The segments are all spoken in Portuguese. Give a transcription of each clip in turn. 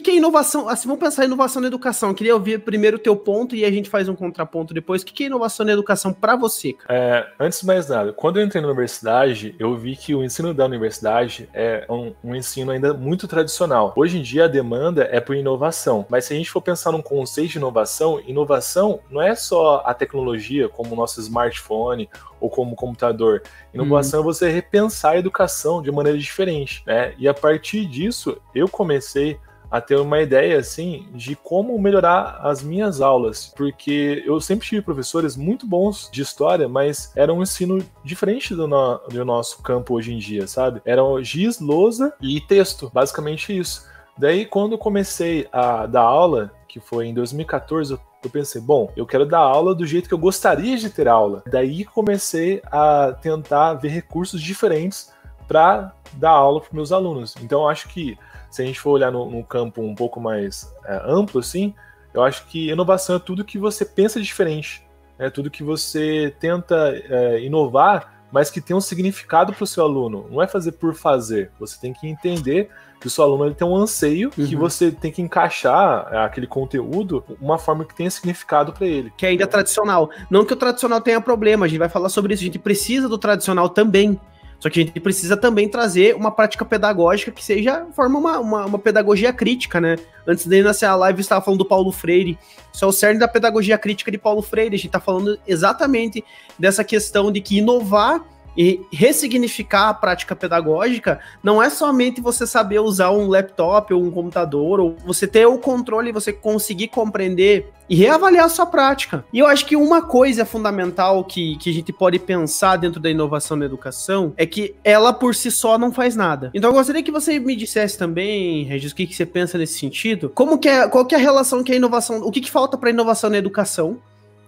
que é inovação? Assim, vamos pensar em inovação na educação. Eu queria ouvir primeiro o teu ponto e a gente faz um contraponto depois. O que é inovação na educação para você, cara? Antes de mais nada, quando eu entrei na universidade, eu vi que o ensino da universidade é um ensino ainda muito tradicional. Hoje em dia a demanda é por inovação, mas se a gente for pensar num conceito de inovação não é só a tecnologia, como o nosso smartphone ou como o computador. Inovação é você repensar a educação de maneira diferente, né? E a partir disso, eu comecei a ter uma ideia, assim, de como melhorar as minhas aulas, porque eu sempre tive professores muito bons de história, mas era um ensino diferente do nosso campo hoje em dia, sabe? Era giz, lousa e texto, basicamente isso. Daí, quando eu comecei a dar aula, que foi em 2014, eu pensei, bom, eu quero dar aula do jeito que eu gostaria de ter aula. Daí comecei a tentar ver recursos diferentes para dar aula para meus alunos. Então, eu acho que se a gente for olhar no campo um pouco mais amplo, assim, eu acho que inovação é tudo que você pensa diferente, é tudo que você tenta inovar, mas que tem um significado para o seu aluno. Não é fazer por fazer. Você tem que entender que o seu aluno ele tem um anseio, que você tem que encaixar aquele conteúdo de uma forma que tenha significado para ele. Que ainda é tradicional. Não que o tradicional tenha problema, a gente vai falar sobre isso. A gente precisa do tradicional também. Só que a gente precisa também trazer uma prática pedagógica que forma uma pedagogia crítica, né? Antes de nascer a live, eu estava falando do Paulo Freire. Isso é o cerne da pedagogia crítica de Paulo Freire. A gente está falando exatamente dessa questão de que inovar e ressignificar a prática pedagógica não é somente você saber usar um laptop ou um computador, ou você ter o controle e você conseguir compreender e reavaliar a sua prática. E eu acho que uma coisa fundamental que a gente pode pensar dentro da inovação na educação é que ela por si só não faz nada. Então eu gostaria que você me dissesse também, Regis, o que você pensa nesse sentido. Qual que é a relação que a inovação, o que falta para a inovação na educação,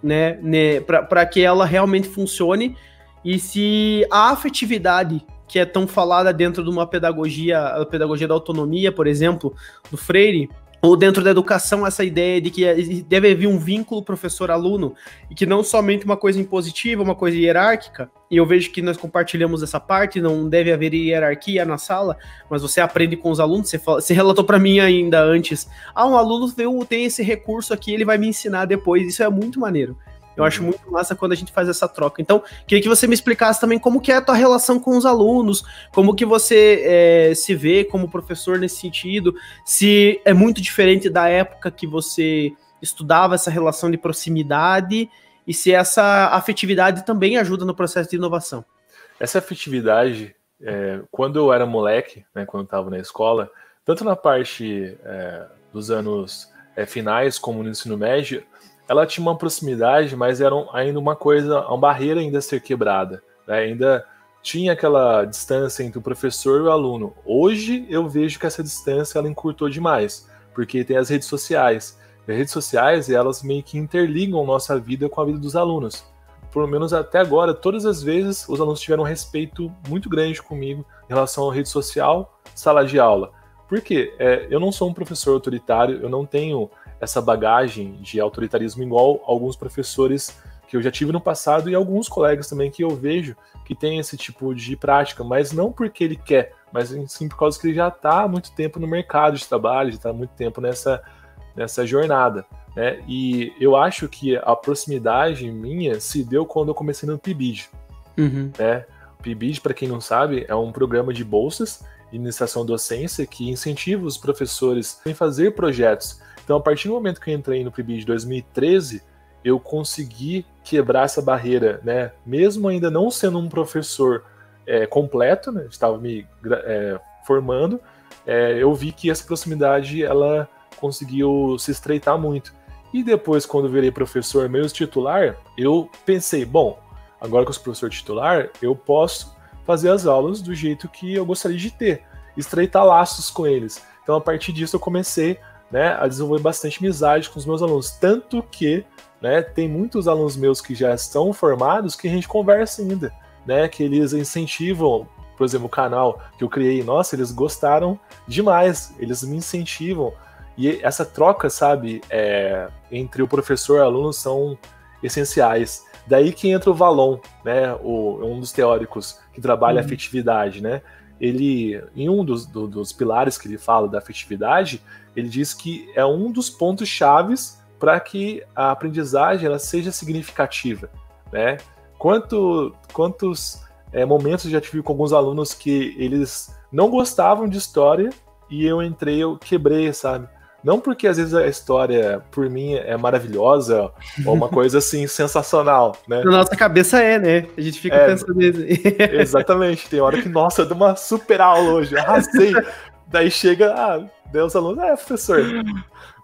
né para que ela realmente funcione. E se a afetividade, que é tão falada dentro de uma pedagogia, a pedagogia da autonomia, por exemplo, do Freire, ou dentro da educação, essa ideia de que deve haver um vínculo professor-aluno, e que não somente uma coisa impositiva, uma coisa hierárquica, e eu vejo que nós compartilhamos essa parte, não deve haver hierarquia na sala, mas você aprende com os alunos, você relatou para mim ainda antes, um aluno tem esse recurso aqui, ele vai me ensinar depois, isso é muito maneiro. Eu acho muito massa quando a gente faz essa troca. Então, queria que você me explicasse também como que é a tua relação com os alunos, como que você se vê como professor nesse sentido, se é muito diferente da época que você estudava essa relação de proximidade e se essa afetividade também ajuda no processo de inovação. Essa afetividade, quando eu era moleque, né, quando eu estava na escola, tanto na parte dos anos finais como no ensino médio, ela tinha uma proximidade, mas era ainda uma barreira ainda a ser quebrada, né? Ainda tinha aquela distância entre o professor e o aluno. Hoje eu vejo que essa distância ela encurtou demais, porque tem as redes sociais. E as redes sociais, elas meio que interligam nossa vida com a vida dos alunos. Pelo menos até agora, todas as vezes, os alunos tiveram um respeito muito grande comigo em relação à rede social, sala de aula. Por quê? Eu não sou um professor autoritário, eu não tenho essa bagagem de autoritarismo igual alguns professores que eu já tive no passado e alguns colegas também que eu vejo que tem esse tipo de prática, mas não porque ele quer, mas sim por causa que ele já está há muito tempo no mercado de trabalho, já está há muito tempo nessa jornada, né? E eu acho que a proximidade minha se deu quando eu comecei no PIBID, né? O PIBID, para quem não sabe, é um programa de bolsas de iniciação docência que incentiva os professores a fazer projetos. Então, a partir do momento que eu entrei no PIBID de 2013, eu consegui quebrar essa barreira, né? Mesmo ainda não sendo um professor completo, né? Estava me formando, eu vi que essa proximidade ela conseguiu se estreitar muito. E depois, quando eu virei professor mesmo titular, eu pensei, bom, agora que eu sou professor titular, eu posso fazer as aulas do jeito que eu gostaria de ter, estreitar laços com eles. Então, a partir disso, eu comecei, né, a desenvolver bastante amizade com os meus alunos, tanto que, né, tem muitos alunos meus que já estão formados que a gente conversa ainda, né, que eles incentivam, por exemplo, o canal que eu criei, nossa, eles gostaram demais, eles me incentivam, e essa troca, sabe, entre o professor e o aluno são essenciais. Daí que entra o Vallon, né, um dos teóricos que trabalha a afetividade, né, ele, em um dos pilares que ele fala da afetividade, ele diz que é um dos pontos chaves para que a aprendizagem ela seja significativa, né? Quantos momentos já tive com alguns alunos que eles não gostavam de história e eu quebrei, sabe? Não porque às vezes a história, por mim, é maravilhosa ou uma coisa assim sensacional, né? Na nossa cabeça né? A gente fica pensando nisso. Exatamente. Tem hora que, nossa, eu dei uma super aula hoje, arrasei. Daí chega, daí os alunos, professor.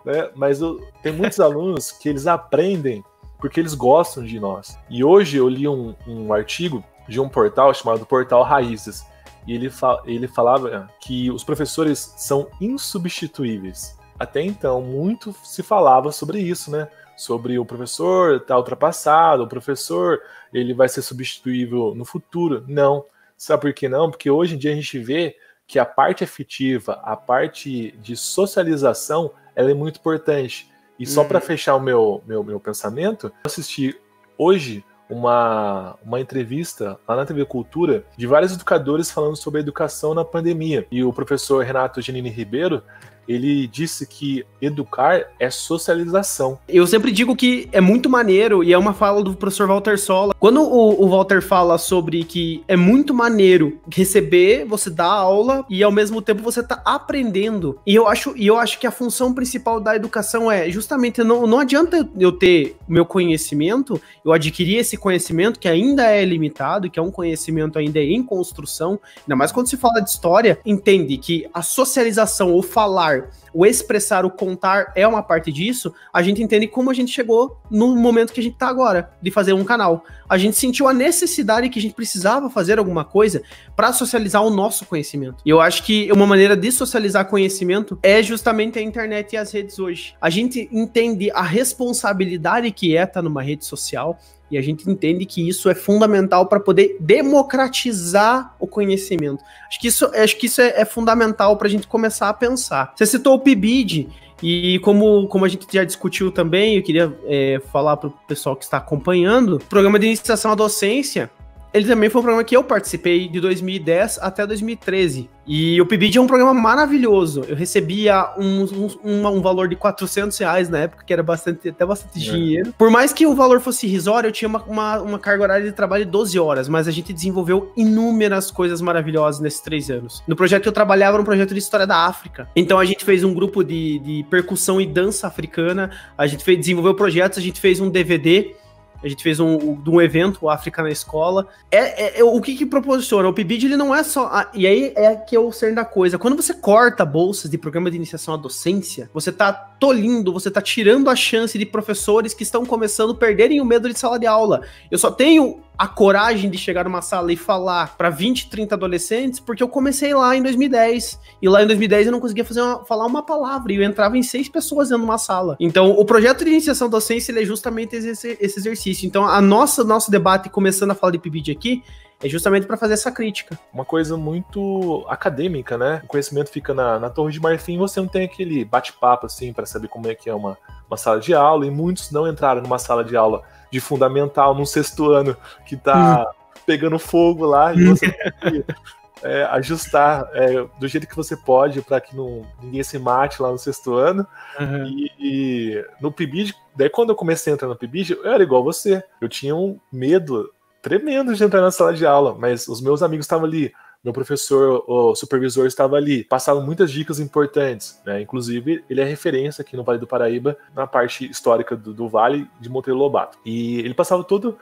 Né? Mas tem muitos alunos que eles aprendem porque eles gostam de nós. E hoje eu li um artigo de um portal chamado Portal Raízes. E ele falava que os professores são insubstituíveis. Até então, muito se falava sobre isso, né? Sobre o professor tá ultrapassado, o professor ele vai ser substituível no futuro. Não. Sabe por que não? Porque hoje em dia a gente vê que a parte afetiva, a parte de socialização, ela é muito importante. E só para fechar o meu pensamento, eu assisti hoje uma entrevista lá na TV Cultura de vários educadores falando sobre a educação na pandemia. E o professor Renato Giannini Ribeiro, ele disse que educar é socialização. Eu sempre digo que é muito maneiro, e é uma fala do professor Walter Sola. Quando o Walter fala sobre que é muito maneiro receber, você dar aula, e ao mesmo tempo você tá aprendendo. E eu acho que a função principal da educação é justamente, não adianta eu ter meu conhecimento, eu adquirir esse conhecimento que ainda é limitado, que é um conhecimento ainda em construção, ainda mais quando se fala de história, entende que a socialização, o falar, o expressar, o contar é uma parte disso, a gente entende como a gente chegou no momento que a gente tá agora, de fazer um canal. A gente sentiu a necessidade que a gente precisava fazer alguma coisa para socializar o nosso conhecimento. E eu acho que uma maneira de socializar conhecimento é justamente a internet e as redes hoje. A gente entende a responsabilidade que é estar numa rede social, e a gente entende que isso é fundamental para poder democratizar o conhecimento. Acho que isso é fundamental para a gente começar a pensar. Você citou o PIBID, e como a gente já discutiu também, eu queria falar para o pessoal que está acompanhando, o programa de iniciação à docência, ele também foi um programa que eu participei de 2010 até 2013. E o PIBID é um programa maravilhoso. Eu recebia um valor de R$400 na época, que era até bastante dinheiro. Por mais que o valor fosse irrisório, eu tinha uma carga horária de trabalho de 12 horas, mas a gente desenvolveu inúmeras coisas maravilhosas nesses 3 anos. No projeto que eu trabalhava, era um projeto de história da África. Então a gente fez um grupo de percussão e dança africana, a gente desenvolveu projetos, a gente fez um DVD, a gente fez um evento, o África na Escola. O que proporciona? O PIBID, ele não é só... E aí é que é o cerne da coisa. Quando você corta bolsas de programa de iniciação à docência, você tá tolhindo, você tá tirando a chance de professores que estão começando perderem o medo de sala de aula. Eu só tenho a coragem de chegar numa sala e falar para 20, 30 adolescentes, porque eu comecei lá em 2010. E lá em 2010 eu não conseguia falar uma palavra. E eu entrava em 6 pessoas dentro de uma sala. Então, o projeto de iniciação à docência, ele é justamente esse exercício. Então, nosso debate, começando a falar de PIBID aqui, é justamente para fazer essa crítica. Uma coisa muito acadêmica, né? O conhecimento fica na Torre de Marfim, você não tem aquele bate-papo, assim, para saber como é que é uma sala de aula, e muitos não entraram numa sala de aula de fundamental, num 6º ano, que tá pegando fogo lá, e você tem que ajustar do jeito que você pode para que ninguém se mate lá no 6º ano. E no PIBID, daí quando eu comecei a entrar no PIBID, eu era igual você. Eu tinha um medo tremendo de entrar na sala de aula, mas os meus amigos estavam ali, meu professor, o supervisor estava ali, passavam muitas dicas importantes, né? Inclusive, ele é referência aqui no Vale do Paraíba, na parte histórica do Vale de Monteiro Lobato. E ele passava todo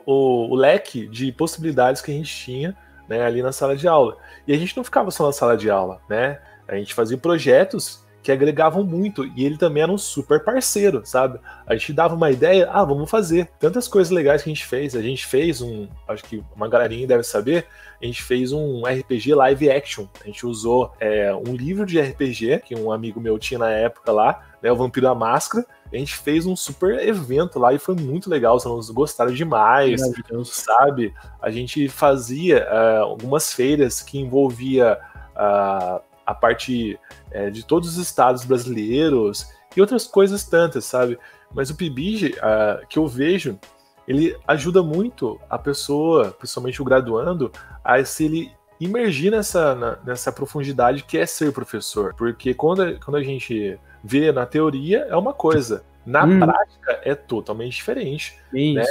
o leque de possibilidades que a gente tinha, né, ali na sala de aula. E a gente não ficava só na sala de aula, né? A gente fazia projetos que agregavam muito, e ele também era um super parceiro, sabe? A gente dava uma ideia, vamos fazer. Tantas coisas legais que a gente fez acho que uma galerinha deve saber, a gente fez um RPG live action. A gente usou um livro de RPG, que um amigo meu tinha na época lá, né, o Vampiro à Máscara. A gente fez um super evento lá e foi muito legal, os alunos gostaram demais, sabe? A gente fazia algumas feiras que envolvia a parte de todos os estados brasileiros e outras coisas tantas, sabe? Mas o PIBID, que eu vejo, ele ajuda muito a pessoa, principalmente o graduando, a se ele imergir nessa profundidade que é ser professor. Porque quando a gente vê na teoria é uma coisa, na prática é totalmente diferente. Né?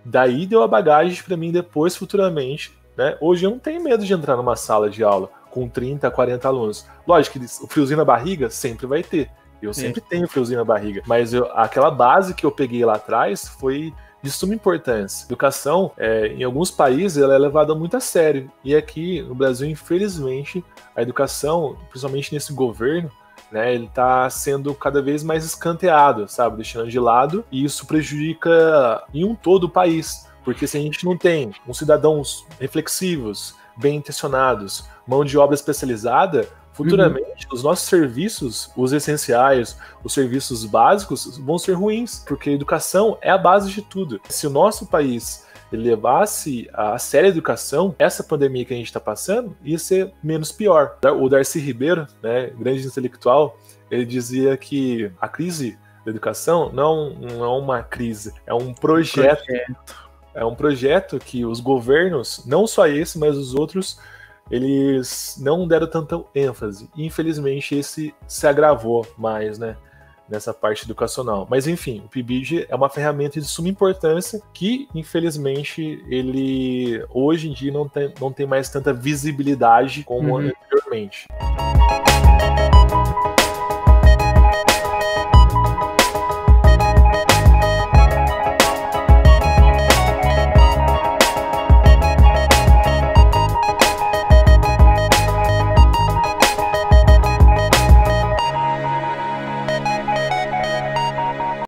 Daí deu a bagagem para mim depois, futuramente. Né? Hoje eu não tenho medo de entrar numa sala de aula com 30, 40 alunos. Lógico que o friozinho na barriga sempre vai ter. Eu sempre tenho friozinho na barriga. Mas aquela base que eu peguei lá atrás foi de suma importância. Educação, em alguns países, ela é levada muito a sério. E aqui no Brasil, infelizmente, a educação, principalmente nesse governo, né, ele está sendo cada vez mais escanteado, sabe? Deixando de lado. E isso prejudica em um todo o país. Porque se a gente não tem uns cidadãos reflexivos, bem intencionados, mão de obra especializada, futuramente os nossos serviços, os essenciais, os serviços básicos vão ser ruins, porque a educação é a base de tudo. Se o nosso país levasse a sério a educação, essa pandemia que a gente está passando ia ser menos pior. O Darcy Ribeiro, né, grande intelectual, ele dizia que a crise da educação não é uma crise, é um projeto. É um projeto que os governos, não só esse, mas os outros, eles não deram tanta ênfase. Infelizmente, esse se agravou mais, né, nessa parte educacional. Mas, enfim, o PIBID é uma ferramenta de suma importância que, infelizmente, ele hoje em dia não tem mais tanta visibilidade como anteriormente.